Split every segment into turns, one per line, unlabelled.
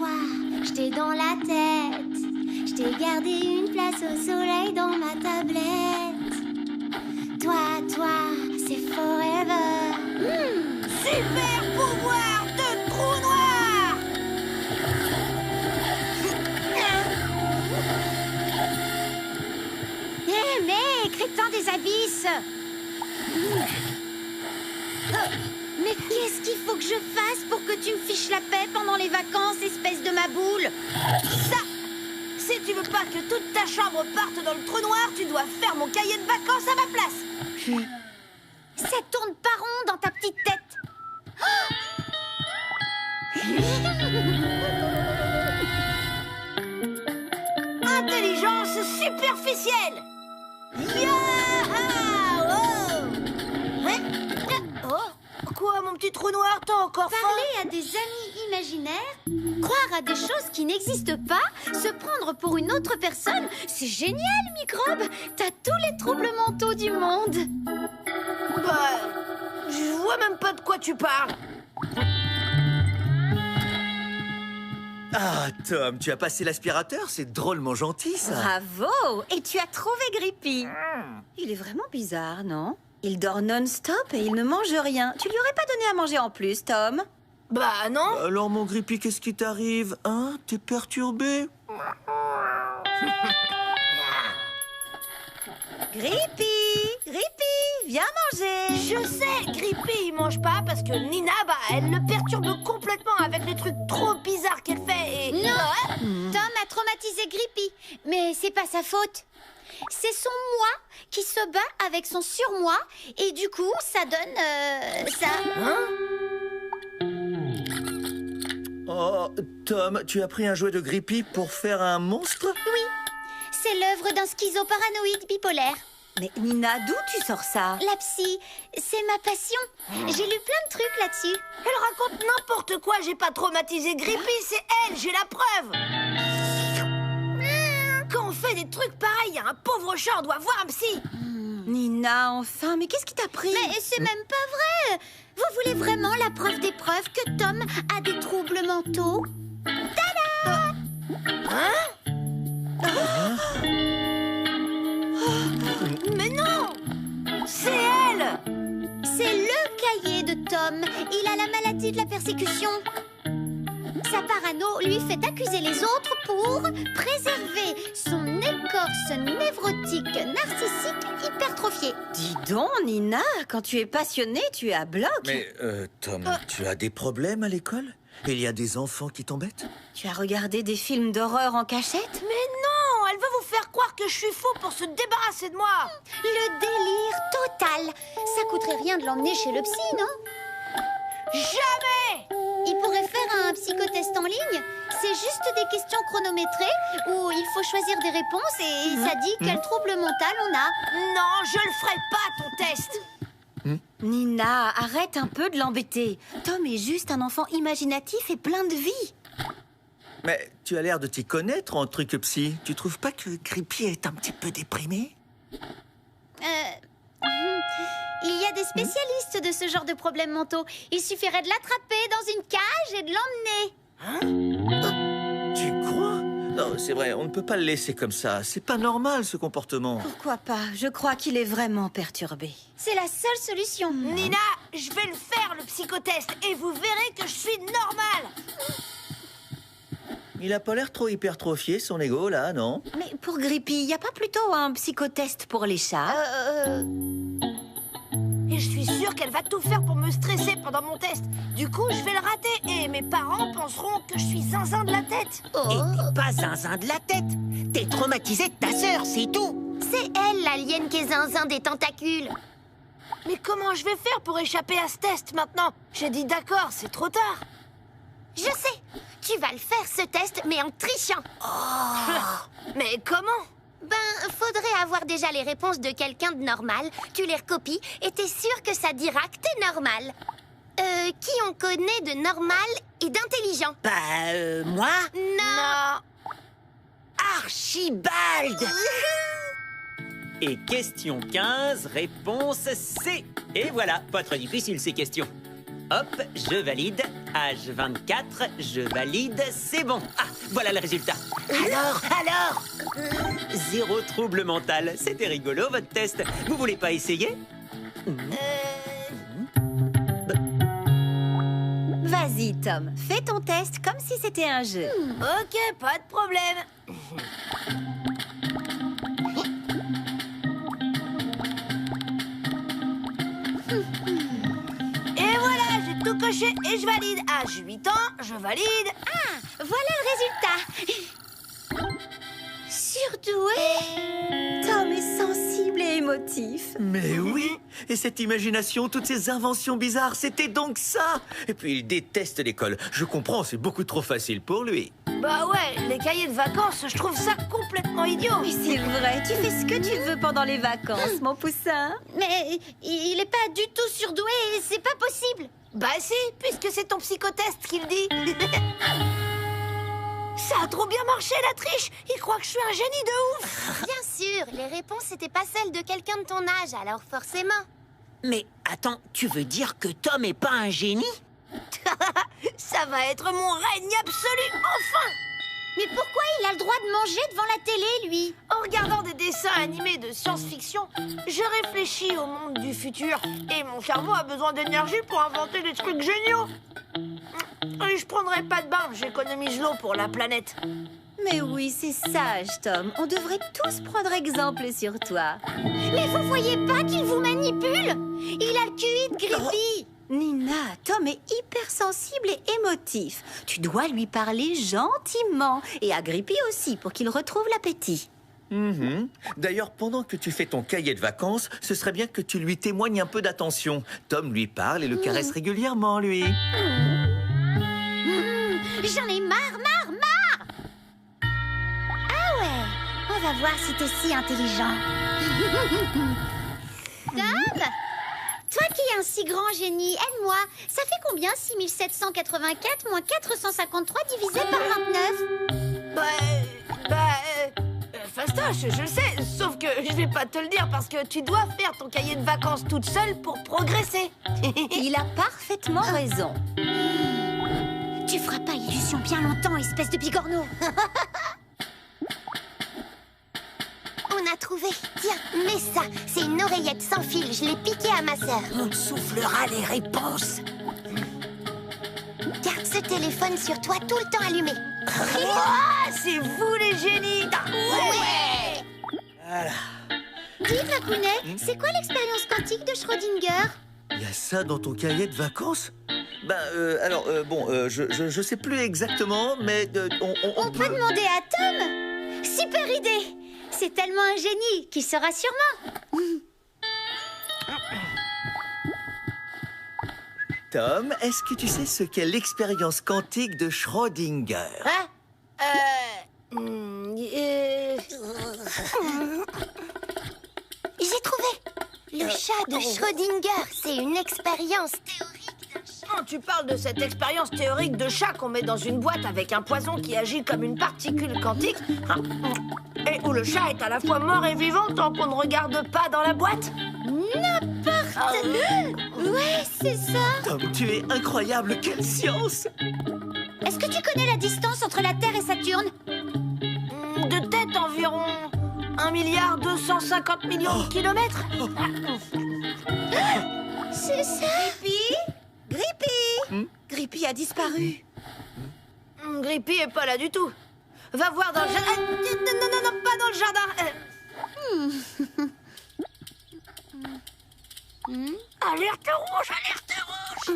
toi, je t'ai dans la tête. Je t'ai gardé une place au soleil dans ma tablette. Toi, c'est forever.
Super pouvoir de trou noir!
Hé, mec, crétin des abysses! Mais qu'est-ce qu'il faut que je fasse pour que tu me fiches la paix pendant les vacances, espèce de ma boule?
Ça! Si tu veux pas que toute ta chambre parte dans le trou noir, tu dois faire mon cahier de vacances à ma place!
Ça tourne pas rond dans ta petite tête.
Intelligence superficielle! Yaha! Oh! Hein? Oh! Quoi, mon petit trou noir, t'as encore faim?
Parler à des amis imaginaires, croire à des choses qui n'existent pas, se prendre pour une autre personne, c'est génial, microbe. T'as tous les troubles mentaux du monde.
Bah, je vois même pas de quoi tu parles.
Ah, Tom, tu as passé l'aspirateur? C'est drôlement gentil, ça.
Bravo! Et tu as trouvé Grippy. Il est vraiment bizarre, non? Il dort non-stop et il ne mange rien. Tu lui aurais pas donné à manger en plus, Tom?
Bah non.
Alors, mon Grippy, qu'est-ce qui t'arrive? Hein? T'es perturbé?
Grippy! Grippy! Viens manger!
Je sais, Grippy, il mange pas parce que Nina, bah, elle le perturbe complètement avec les trucs trop bizarres qu'elle fait et...
Non, Tom a traumatisé Grippy, mais c'est pas sa faute. C'est son moi qui se bat avec son surmoi et du coup, ça donne ça.
Oh, Tom, tu as pris un jouet de Grippy pour faire un monstre?
Oui, c'est l'œuvre d'un schizoparanoïde bipolaire.
Mais Nina, d'où tu sors ça?
La psy, c'est ma passion. J'ai lu plein de trucs là-dessus.
Elle raconte n'importe quoi, j'ai pas traumatisé Grippy, c'est elle, j'ai la preuve. Quand on fait des trucs pareils, un pauvre chat, on doit voir un psy.
Nina, enfin, mais qu'est-ce qui t'a pris?
Mais c'est même pas vrai. Vous voulez vraiment la preuve des preuves que Tom a des troubles mentaux? Tada!
Mais non! C'est elle!
C'est le cahier de Tom. Il a la maladie de la persécution. Sa parano lui fait accuser les autres pour préserver son écorce névrotique, narcissique, hypertrophiée.
Dis donc, Nina, quand tu es passionnée, tu es à bloc.
Mais, Tom, tu as des problèmes à l'école? Il y a des enfants qui t'embêtent?
Tu as regardé des films d'horreur en cachette?
Mais non! Elle veut vous faire croire que je suis fou pour se débarrasser de moi!
Le délire total. Ça coûterait rien de l'emmener chez le psy, non?
Jamais!
Il pourrait faire un psychotest en ligne. C'est juste des questions chronométrées où il faut choisir des réponses et ça dit quel trouble mental on a.
Non, je le ferai pas, ton test!
Nina, arrête un peu de l'embêter. Tom est juste un enfant imaginatif et plein de vie.
Mais tu as l'air de t'y connaître en truc psy. Tu trouves pas que Grippy est un petit peu déprimé?
Il y a des spécialistes de ce genre de problèmes mentaux. Il suffirait de l'attraper dans une cage et de l'emmener.
Tu crois? Non, c'est vrai, on ne peut pas le laisser comme ça. C'est pas normal, ce comportement.
Pourquoi pas? Je crois qu'il est vraiment perturbé.
C'est la seule solution.
Nina, je vais le faire, le psychotest, et vous verrez que je suis normale!
Il a pas l'air trop hypertrophié, son ego, là, non?
Mais pour Grippy, y a pas plutôt un psychotest pour les chats?
Et je suis sûre qu'elle va tout faire pour me stresser pendant mon test. Du coup, je vais le rater et mes parents penseront que je suis zinzin de la tête.
Et t'es pas zinzin de la tête. T'es traumatisé de ta sœur, c'est tout.
C'est elle, l'alien qui est zinzin des tentacules.
Mais comment je vais faire pour échapper à ce test maintenant? J'ai dit d'accord, c'est trop tard.
Je sais. Tu vas le faire, ce test, mais en trichant.
Mais comment?
Ben, faudrait avoir déjà les réponses de quelqu'un de normal. Tu les recopies et t'es sûr que ça dira que t'es normal. Qui on connaît de normal et d'intelligent?
Bah, moi?
Non.
Archibald!
Et question 15, réponse C. Et voilà, pas très difficile ces questions. Hop, je valide. H24, je valide, c'est bon. Ah, voilà le résultat.
Alors
0 trouble mental. C'était rigolo, votre test. Vous voulez pas essayer?
Vas-y, Tom, fais ton test comme si c'était un jeu.
Ok, pas de problème. Et voilà, j'ai tout coché et je valide. À 8 ans, je valide.
Voilà le résultat. Surdoué.
Tom est sensible et émotif.
Mais oui. Et cette imagination, toutes ces inventions bizarres, c'était donc ça. Et puis il déteste l'école. Je comprends, c'est beaucoup trop facile pour lui.
Bah ouais, les cahiers de vacances, je trouve ça complètement idiot.
Mais c'est vrai, tu fais ce que tu veux pendant les vacances, mon poussin.
Mais il est pas du tout surdoué et c'est pas possible.
Bah si, puisque c'est ton psychotest qui le dit. Ça a trop bien marché, la triche. Il croit que je suis un génie de ouf.
Bien sûr, les réponses n'étaient pas celles de quelqu'un de ton âge, alors forcément.
Mais attends, tu veux dire que Tom est pas un génie?
Ça va être mon règne absolu, enfin.
Mais pourquoi il a le droit de manger devant la télé, lui?
En regardant des dessins animés de science-fiction, je réfléchis au monde du futur. Et mon cerveau a besoin d'énergie pour inventer des trucs géniaux. Et je prendrai pas de bain, j'économise l'eau pour la planète.
Mais oui, c'est sage, Tom. On devrait tous prendre exemple sur toi.
Mais vous voyez pas qu'il vous manipule? Il a le QI de Grippy.
Nina, Tom est hypersensible et émotif. Tu dois lui parler gentiment. Et à Grippy aussi, pour qu'il retrouve l'appétit.
D'ailleurs, pendant que tu fais ton cahier de vacances, ce serait bien que tu lui témoignes un peu d'attention. Tom lui parle et le caresse régulièrement, lui.
J'en ai marre. Ah ouais, on va voir si t'es si intelligent. Tom, toi qui es un si grand génie, aide-moi. Ça fait combien 6784 moins 453 divisé par 29?
Fastoche, je le sais, sauf que je vais pas te le dire parce que tu dois faire ton cahier de vacances toute seule pour progresser.
Il a parfaitement raison.
Tu feras pas illusion bien longtemps, espèce de bigorneau. On a trouvé. Tiens, mets ça. C'est une oreillette sans fil. Je l'ai piquée à ma sœur.
On soufflera les réponses.
Garde ce téléphone sur toi tout le temps allumé.
Ah, c'est vous les génies.
Ouais.
Voilà.
Dis, Facounet, c'est quoi l'expérience quantique de Schrödinger?
Il y a ça dans ton cahier de vacances? Je sais plus exactement, mais
On peut demander à Tom. Super idée. C'est tellement un génie qu'il saura sûrement.
Tom, est-ce que tu sais ce qu'est l'expérience quantique de Schrödinger?
J'ai trouvé. Le chat de Schrödinger, c'est une expérience théorique d'un chat.
Oh, tu parles de cette expérience théorique de chat qu'on met dans une boîte avec un poison qui agit comme une particule quantique et où le chat est à la fois mort et vivant tant qu'on ne regarde pas dans la boîte.
Ouais, c'est ça.
Tom, tu es incroyable, quelle science!
Est-ce que tu connais la distance entre la Terre et Saturne?
De tête environ 1,250 milliard de kilomètres.
C'est ça.
Grippy Grippy a disparu.
Grippy est pas là du tout. Va voir dans le jardin. Non, pas dans le jardin. Alerte rouge, alerte rouge.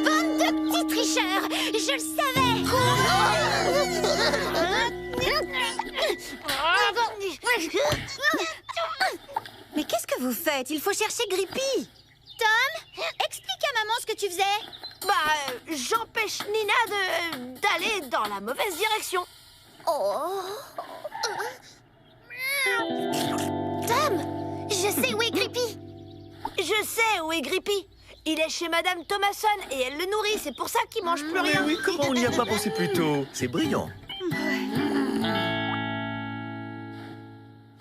Bande de petits tricheurs. Je le savais.
Mais qu'est-ce que vous faites? Il faut chercher Grippy.
Tom, explique à maman ce que tu faisais.
J'empêche Nina d'aller dans la mauvaise direction.
Tom, je sais où est Grippy.
Je sais où est Grippy. Il est chez Madame Thomason et elle le nourrit. C'est pour ça qu'il mange plus
Mais
rien.
oui, comment on n'y a pas pensé plus tôt? C'est brillant.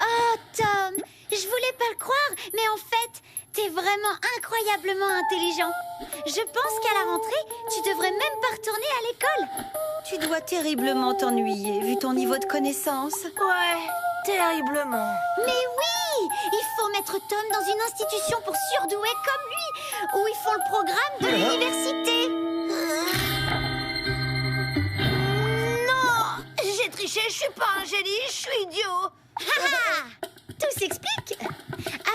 Oh, Tom, je voulais pas le croire, mais en fait, T'es vraiment incroyablement intelligent. Je pense qu'à la rentrée, tu devrais même pas retourner à l'école.
Tu dois terriblement t'ennuyer, vu ton niveau de connaissance.
Ouais, terriblement.
Mais oui, il faut mettre Tom dans une institution pour surdoués comme lui, où ils font le programme de l'université.
Non, j'ai triché, je suis pas un génie, je suis idiot.
Tout s'explique.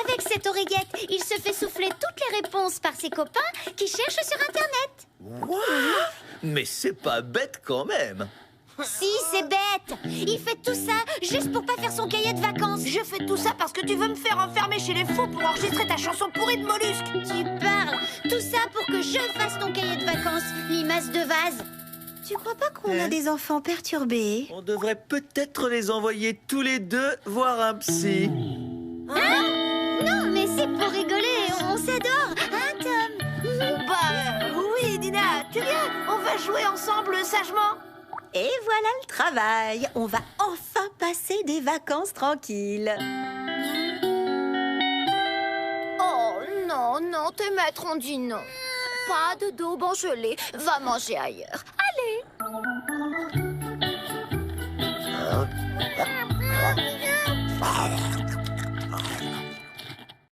Avec cette oreillette, il se fait souffler toutes les réponses par ses copains qui cherchent sur Internet.
What? Mais c'est pas bête quand même.
Si, c'est bête. Il fait tout ça juste pour pas faire son cahier de vacances.
Je fais tout ça parce que tu veux me faire enfermer chez les fous pour enregistrer ta chanson pourrie de mollusque.
Tu parles. Tout ça pour que je fasse ton cahier de vacances, limace de vase.
Tu crois pas qu'on a des enfants perturbés?
On devrait peut-être les envoyer tous les deux voir un psy.
Non, mais c'est pour rigoler. On s'adore. Hein, Tom?
Bah oui, Nina, tu viens, on va jouer ensemble sagement.
Et voilà le travail. On va enfin passer des vacances tranquilles.
Oh, non, tes maîtres ont dit non. Pas de daube en gelée. Va manger ailleurs.